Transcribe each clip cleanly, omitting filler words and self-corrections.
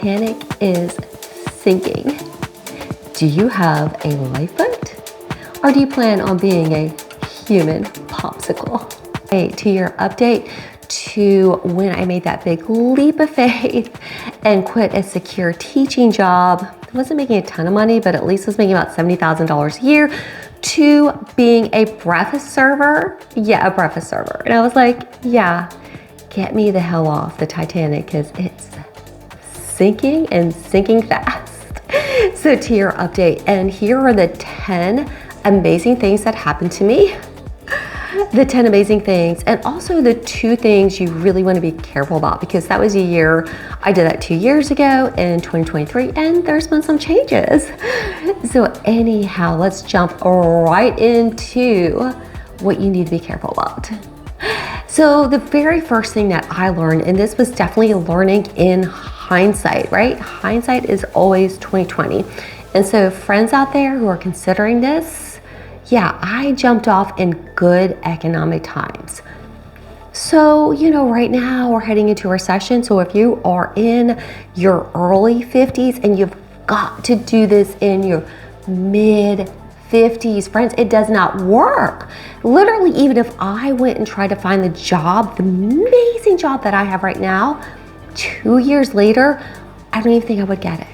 Panic is sinking. Do you have a lifeboat? Or do you plan on being a human popsicle? Hey, to your update to when I made that big leap of faith and quit a secure teaching job. I wasn't making a ton of money, but at least I was making about $70,000 a year, to being a breakfast server. Yeah, a breakfast server. And I was like, yeah, get me the hell off the Titanic because it's sinking and sinking fast. So to your update, and here are the 10 amazing things that happened to me. The 10 amazing things, and also the 2 things you really want to be careful about, because that was a year, I did that 2 years ago in 2023, and there's been some changes. So anyhow, let's jump right into what you need to be careful about. So the very first thing that I learned, and this was definitely learning in hindsight, right? Hindsight is always 2020. And so friends out there who are considering this, yeah, I jumped off in good economic times. So, right now we're heading into a recession. So if you are in your early 50s, and you've got to do this in your mid 50s, friends, it does not work. Literally, even if I went and tried to find the job, the amazing job that I have right now, 2 years later, I don't even think I would get it.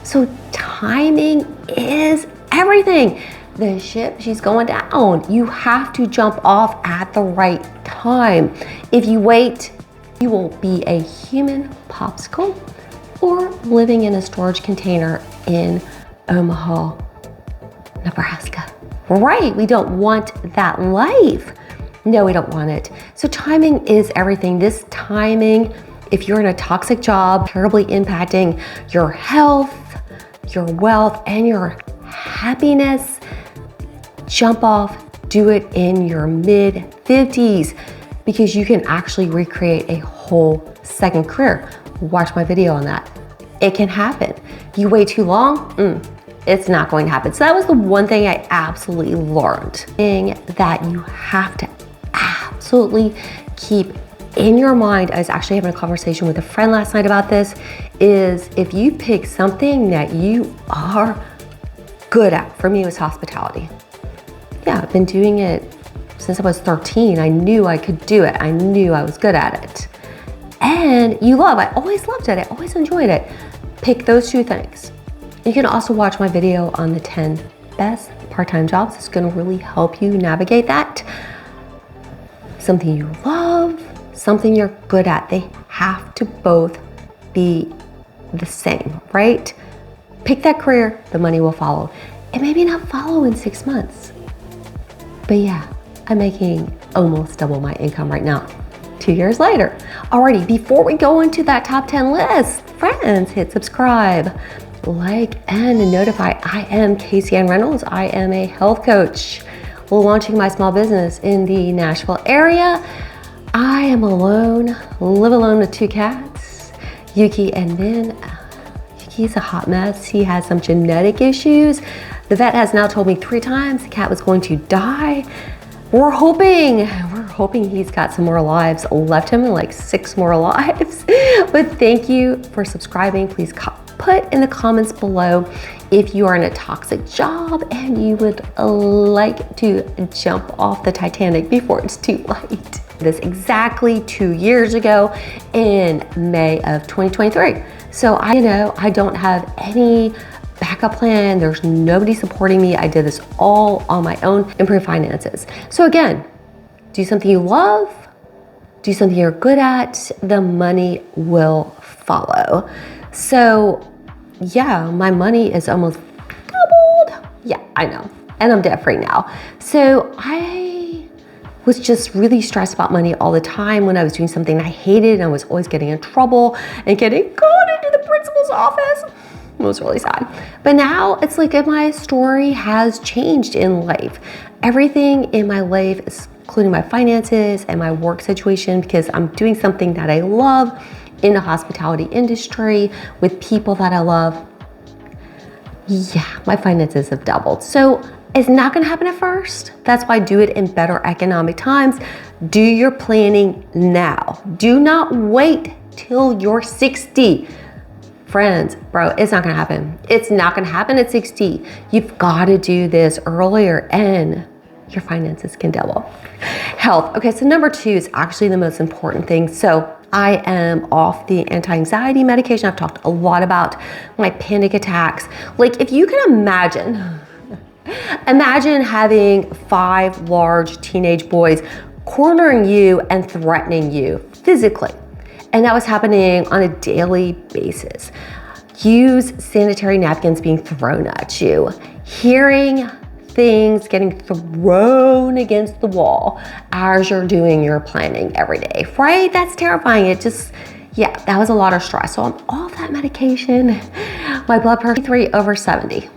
So timing is everything. The ship, she's going down. You have to jump off at the right time. If you wait, you will be a human popsicle or living in a storage container in Omaha, Nebraska. Right, we don't want that life. No, we don't want it. So timing is everything. This timing, if you're in a toxic job, terribly impacting your health, your wealth, and your happiness, jump off, do it in your mid 50s, because you can actually recreate a whole second career. Watch my video on that. It can happen. You wait too long, it's not going to happen. So that was the one thing I absolutely learned. Thing that you have to absolutely keep in your mind. I was actually having a conversation with a friend last night about this, is if you pick something that you are good at, for me it was hospitality. Yeah, I've been doing it since I was 13. I knew I could do it. I knew I was good at it. And I always loved it. I always enjoyed it. Pick those 2 things. You can also watch my video on the 10 best part-time jobs. It's gonna really help you navigate that. Something you love, something you're good at. They have to both be the same, right? Pick that career, the money will follow. It may not follow in 6 months. But yeah, I'm making almost double my income right now, 2 years later. Alrighty, before we go into that top 10 list, friends, hit subscribe, like, and notify. I am Casey Ann Reynolds. I am a health coach launching my small business in the Nashville area. I am alone, live alone with 2 cats, Yuki and Min. Yuki's a hot mess. He has some genetic issues. The vet has now told me 3 times the cat was going to die. We're hoping he's got some more lives left him, like 6 more lives. But thank you for subscribing. Please put in the comments below if you are in a toxic job and you would like to jump off the Titanic before it's too late. This exactly 2 years ago in May of 2023. So I don't have any backup plan. There's nobody supporting me. I did this all on my own, improve finances. So again, do something you love, do something you're good at, the money will follow. So yeah, my money is almost doubled. Yeah, I know. And I'm debt free now. So I was just really stressed about money all the time when I was doing something I hated, and I was always getting in trouble and getting called into the principal's office. It was really sad. But now it's like my story has changed in life. Everything in my life, including my finances and my work situation, because I'm doing something that I love in the hospitality industry with people that I love. Yeah, my finances have doubled. So it's not gonna happen at first. That's why I do it in better economic times. Do your planning now. Do not wait till you're 60. Friends, bro, it's not gonna happen. It's not gonna happen at 60. You've gotta do this earlier and your finances can double. Health. Okay, so number 2 is actually the most important thing. So I am off the anti-anxiety medication. I've talked a lot about my panic attacks. Like if you can imagine having 5 large teenage boys cornering you and threatening you physically. And that was happening on a daily basis. Use sanitary napkins being thrown at you. Hearing things getting thrown against the wall as you're doing your planning every day, right? That's terrifying. It just, yeah, that was a lot of stress. So I'm off that medication. My blood pressure 3/70.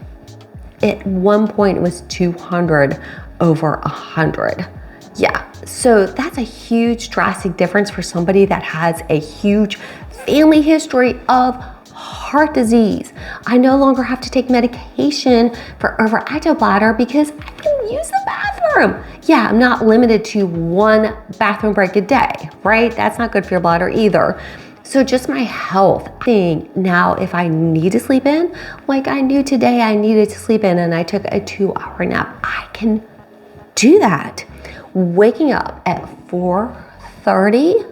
At one point it was 200/100. Yeah, so that's a huge drastic difference for somebody that has a huge family history of heart disease. I no longer have to take medication for overactive bladder because I can use the bathroom. Yeah, I'm not limited to 1 bathroom break a day, right? That's not good for your bladder either. So just my health thing. Now, if I need to sleep in, like I knew today I needed to sleep in and I took a 2-hour nap, I can do that. Waking up at 4:30,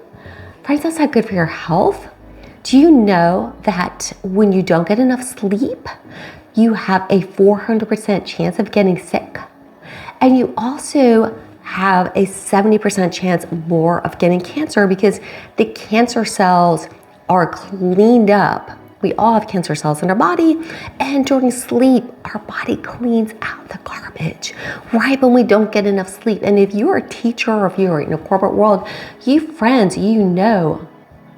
friends, that's not good for your health. Do you know that when you don't get enough sleep, you have a 400% chance of getting sick? And you also have a 70% chance more of getting cancer because the cancer cells are cleaned up. We all have cancer cells in our body, and during sleep, our body cleans out the garbage, right? When we don't get enough sleep. And if you're a teacher or if you're in a corporate world, you friends, you know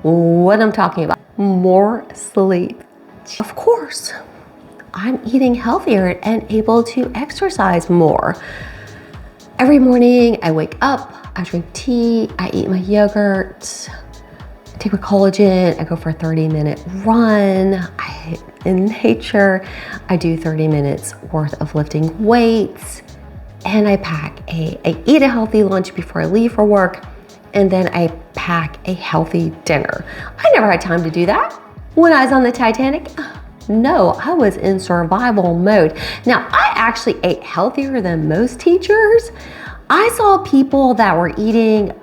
what I'm talking about. More sleep. Of course, I'm eating healthier and able to exercise more. Every morning I wake up, I drink tea, I eat my yogurt, take my collagen, I go for a 30-minute run, in nature, I do 30 minutes worth of lifting weights, and I eat a healthy lunch before I leave for work, and then I pack a healthy dinner. I never had time to do that when I was on the Titanic. No, I was in survival mode. Now, I actually ate healthier than most teachers. I saw people that were eating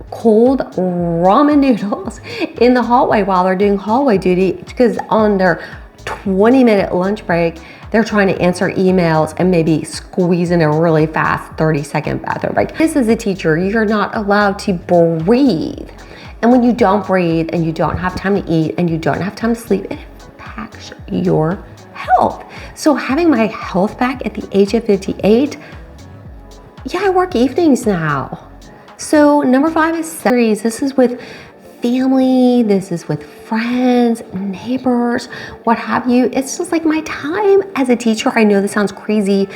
cold ramen noodles in the hallway while they're doing hallway duty because on their 20-minute lunch break, they're trying to answer emails and maybe squeeze in a really fast 30-second bathroom break. This is a teacher, you're not allowed to breathe. And when you don't breathe and you don't have time to eat and you don't have time to sleep, it impacts your health. So having my health back at the age of 58, yeah, I work evenings now. So number 5 is series. This is with family, this is with friends, neighbors, what have you. It's just like my time as a teacher. I know this sounds crazy.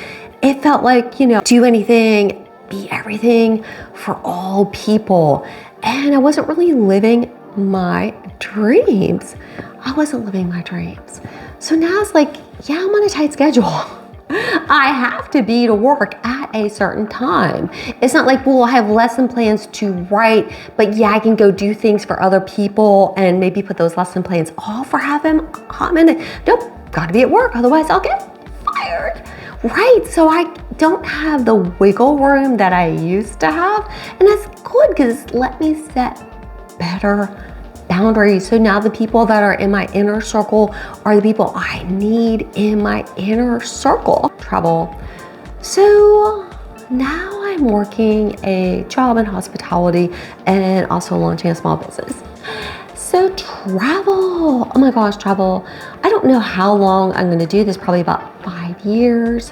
It felt like, do anything, be everything for all people. And I wasn't really living my dreams. So now it's like, yeah, I'm on a tight schedule. I have to be to work at a certain time. It's not like, well, I have lesson plans to write, but yeah, I can go do things for other people and maybe put those lesson plans off for half a minute. Nope, gotta be at work, otherwise I'll get fired, right? So I don't have the wiggle room that I used to have, and that's good because it's let me set better boundaries. So now the people that are in my inner circle are the people I need in my inner circle. Travel. So now I'm working a job in hospitality and also launching a small business. So travel, oh my gosh, travel. I don't know how long I'm gonna do this, probably about 5 years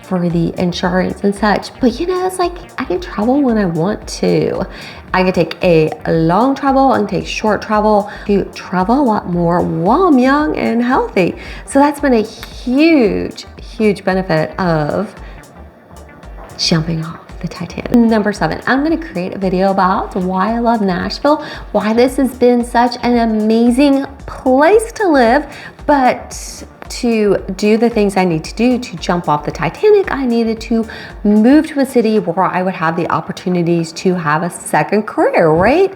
for the insurance and such. But it's like I can travel when I want to. I can take a long travel and take short travel to travel a lot more while I'm young and healthy. So that's been a huge, huge benefit of jumping off the Titanic. Number 7, I'm gonna create a video about why I love Nashville, why this has been such an amazing place to live, but to do the things I need to do to jump off the Titanic, I needed to move to a city where I would have the opportunities to have a second career, right?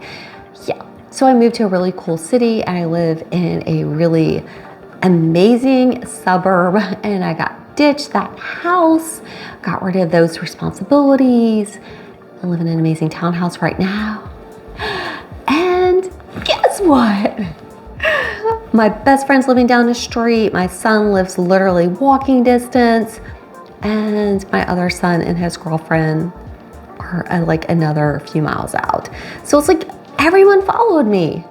Yeah, so I moved to a really cool city and I live in a really amazing suburb, and I got ditched that house, got rid of those responsibilities. I live in an amazing townhouse right now. And guess what? My best friend's living down the street. My son lives literally walking distance. And my other son and his girlfriend are like another few miles out. So it's like everyone followed me.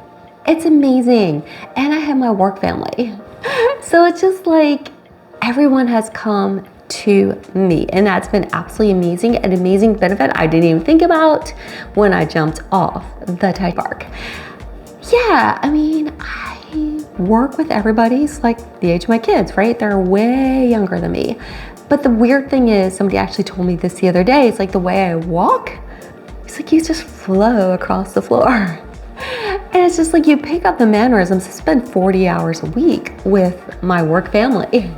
It's amazing. And I have my work family. So it's just like everyone has come to me, and that's been absolutely amazing, an amazing benefit I didn't even think about when I jumped off the tide park. Yeah, I mean, I work with everybody's like the age of my kids, right? They're way younger than me. But the weird thing is, somebody actually told me this the other day, it's like the way I walk, it's like you just flow across the floor. And it's just like you pick up the mannerisms. I spend 40 hours a week with my work family.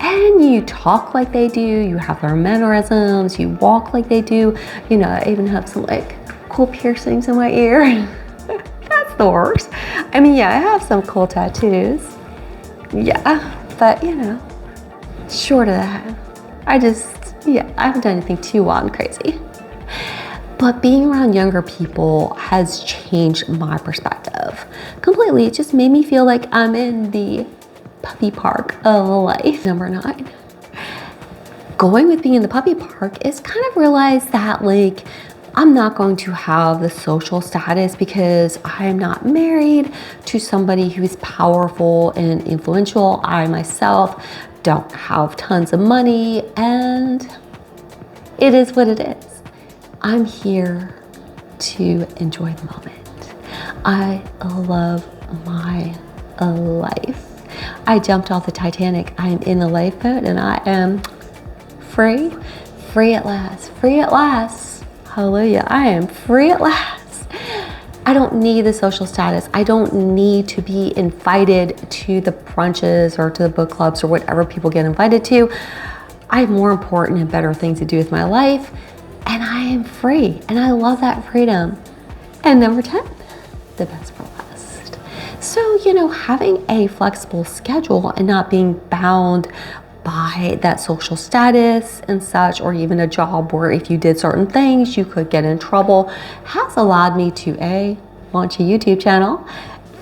And you talk like they do, you have their mannerisms, you walk like they do. You know, I even have some like cool piercings in my ear. That's the worst. I mean, yeah, I have some cool tattoos. Yeah, but you know, short of that, I haven't done anything too wild and crazy. But being around younger people has changed my perspective completely. It just made me feel like I'm in the puppy park of life. Number 9. Going with being in the puppy park is kind of realize that like I'm not going to have the social status because I am not married to somebody who's powerful and influential. I myself don't have tons of money, and it is what it is. I'm here to enjoy the moment. I love my life. I jumped off the Titanic. I'm in the lifeboat and I am free at last, free at last. Hallelujah, I am free at last. I don't need the social status. I don't need to be invited to the brunches or to the book clubs or whatever people get invited to. I have more important and better things to do with my life, and I am free, and I love that freedom. And number 10, the best for last. So, you know, having a flexible schedule and not being bound by that social status and such, or even a job where if you did certain things, you could get in trouble, has allowed me to launch a YouTube channel.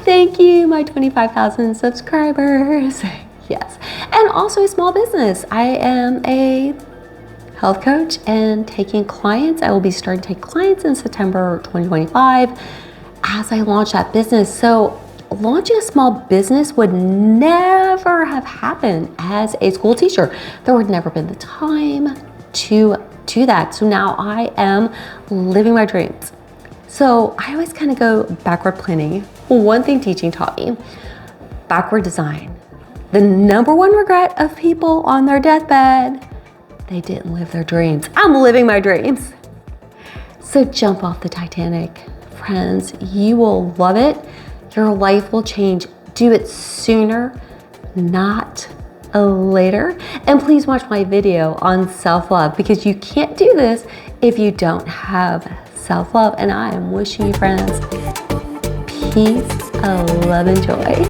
Thank you, my 25,000 subscribers. Yes. And also a small business. I am a health coach and taking clients. I will be starting to take clients in September 2025 as I launch that business. So launching a small business would never have happened as a school teacher. There would never been the time to do that. So now I am living my dreams. So I always kind of go backward planning. One thing teaching taught me, backward design. The number one regret of people on their deathbed, they didn't live their dreams. I'm living my dreams. So jump off the Titanic, friends. You will love it. Your life will change. Do it sooner, not later. And please watch my video on self-love, because you can't do this if you don't have self-love. And I am wishing you, friends, peace, love, and joy.